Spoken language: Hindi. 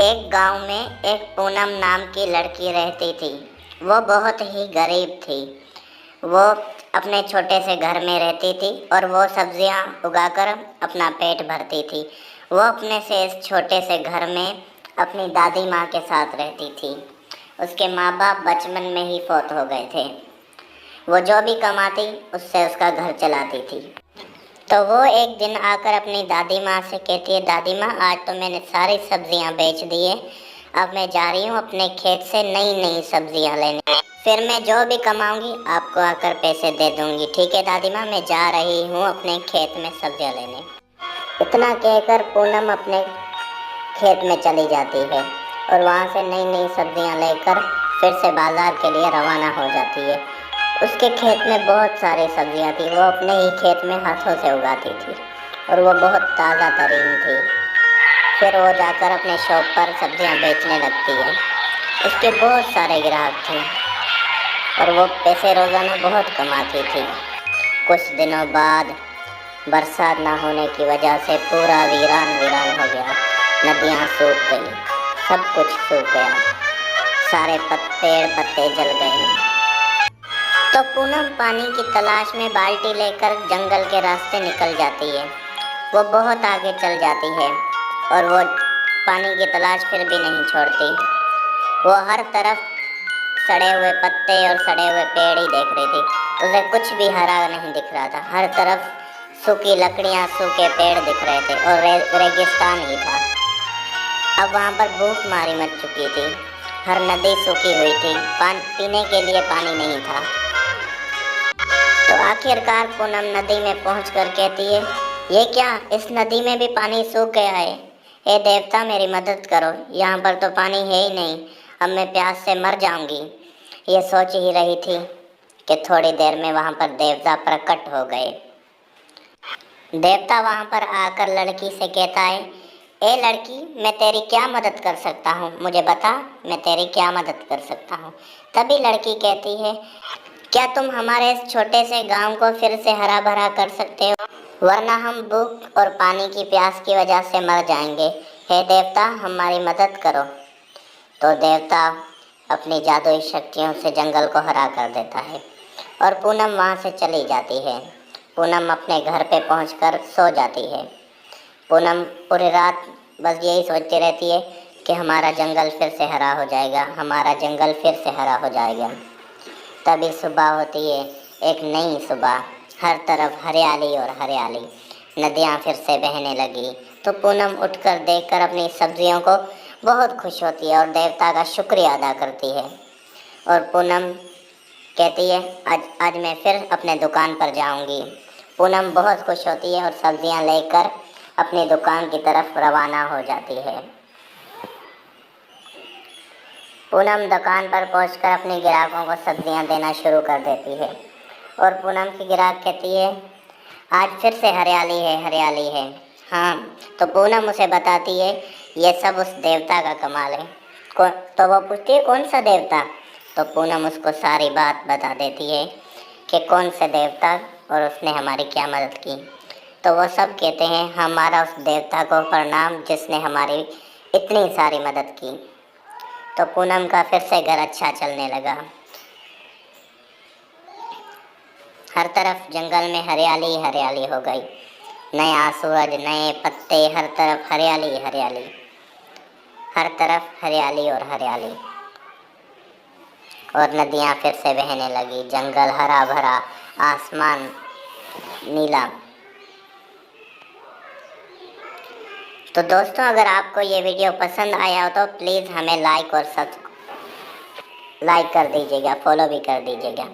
एक गांव में एक पूनम नाम की लड़की रहती थी। वो बहुत ही गरीब थी। वो अपने छोटे से घर में रहती थी और वो सब्जियां उगाकर अपना पेट भरती थी। वो अपने से इस छोटे से घर में अपनी दादी माँ के साथ रहती थी। उसके माँ बाप बचपन में ही फौत हो गए थे। वो जो भी कमाती उससे उसका घर चलाती थी। तो वो एक दिन आकर अपनी दादी माँ से कहती है, दादी माँ आज तो मैंने सारी सब्जियाँ बेच दी है, अब मैं जा रही हूँ अपने खेत से नई नई सब्जियाँ लेने। फिर मैं जो भी कमाऊँगी आपको आकर पैसे दे दूँगी। ठीक है दादी माँ, मैं जा रही हूँ अपने खेत में सब्जियाँ लेने। इतना कहकर पूनम अपने खेत में चली जाती है और वहाँ से नई नई सब्जियाँ लेकर फिर से बाज़ार के लिए रवाना हो जाती है। उसके खेत में बहुत सारी सब्जियाँ थी। वो अपने ही खेत में हाथों से उगाती थी और वो बहुत ताज़ा तरीन थी। फिर वो जाकर अपने शॉप पर सब्जियाँ बेचने लगती है। उसके बहुत सारे ग्राहक थे और वो पैसे रोज़ाना बहुत कमाती थी। कुछ दिनों बाद बरसात न होने की वजह से पूरा वीरान वीरान हो गया। नदियाँ सूख गई, सब कुछ सूख गया, सारे पेड़ पत्ते जल गए। तो पूनम पानी की तलाश में बाल्टी लेकर जंगल के रास्ते निकल जाती है। वो बहुत आगे चल जाती है और वो पानी की तलाश फिर भी नहीं छोड़ती। वो हर तरफ सड़े हुए पत्ते और सड़े हुए पेड़ ही देख रही थी। उसे कुछ भी हरा नहीं दिख रहा था। हर तरफ सूखी लकड़ियाँ, सूखे पेड़ दिख रहे थे और रेगिस्तान ही था। अब वहाँ पर भूखमारी मच चुकी थी। हर नदी सूखी हुई थी, पीने के लिए पानी नहीं था। तो आखिरकार पूनम नदी में पहुंचकर कहती है, ये क्या, इस नदी में भी पानी सूख गया है। हे देवता मेरी मदद करो, यहाँ पर तो पानी है ही नहीं, अब मैं प्यास से मर जाऊंगी। ये सोच ही रही थी कि थोड़ी देर में वहाँ पर देवता प्रकट हो गए। देवता वहाँ पर आकर लड़की से कहता है, ए लड़की, मैं तेरी क्या मदद कर सकता हूँ, मुझे बता, मैं तेरी क्या मदद कर सकता हूँ। तभी लड़की कहती है, क्या तुम हमारे इस छोटे से गांव को फिर से हरा भरा कर सकते हो, वरना हम भूख और पानी की प्यास की वजह से मर जाएंगे। हे देवता, हमारी मदद करो। तो देवता अपनी जादुई शक्तियों से जंगल को हरा कर देता है और पूनम वहाँ से चली जाती है। पूनम अपने घर पे पहुंचकर सो जाती है। पूनम पूरी रात बस यही सोचती रहती है कि हमारा जंगल फिर से हरा हो जाएगा, हमारा जंगल फिर से हरा हो जाएगा। तभी सुबह होती है, एक नई सुबह। हर तरफ हरियाली और हरियाली, नदियाँ फिर से बहने लगी। तो पूनम उठकर देखकर अपनी सब्जियों को बहुत खुश होती है और देवता का शुक्रिया अदा करती है। और पूनम कहती है, आज मैं फिर अपने दुकान पर जाऊंगी। पूनम बहुत खुश होती है और सब्जियां लेकर अपनी दुकान की तरफ रवाना हो जाती है। पूनम दुकान पर पहुंचकर अपने ग्राहकों को सब्जियां देना शुरू कर देती है और पूनम की ग्राहक कहती है, आज फिर से हरियाली है, हरियाली है। हाँ, तो पूनम उसे बताती है, ये सब उस देवता का कमाल है। तो वो पूछती है, कौन सा देवता। तो पूनम उसको सारी बात बता देती है कि कौन से देवता और उसने हमारी क्या मदद की। तो वो सब कहते हैं, हमारा उस देवता को प्रणाम जिसने हमारी इतनी सारी मदद की। तो पूनम का फिर से घर अच्छा चलने लगा। हर तरफ जंगल में हरियाली हरियाली हो गई। नया सूरज, नए पत्ते, हर तरफ हरियाली हरियाली, हर तरफ हरियाली और हरियाली। और नदियाँ फिर से बहने लगी, जंगल हरा भरा, आसमान नीला। तो दोस्तों, अगर आपको ये वीडियो पसंद आया हो तो प्लीज़ हमें लाइक कर दीजिएगा, फॉलो भी कर दीजिएगा।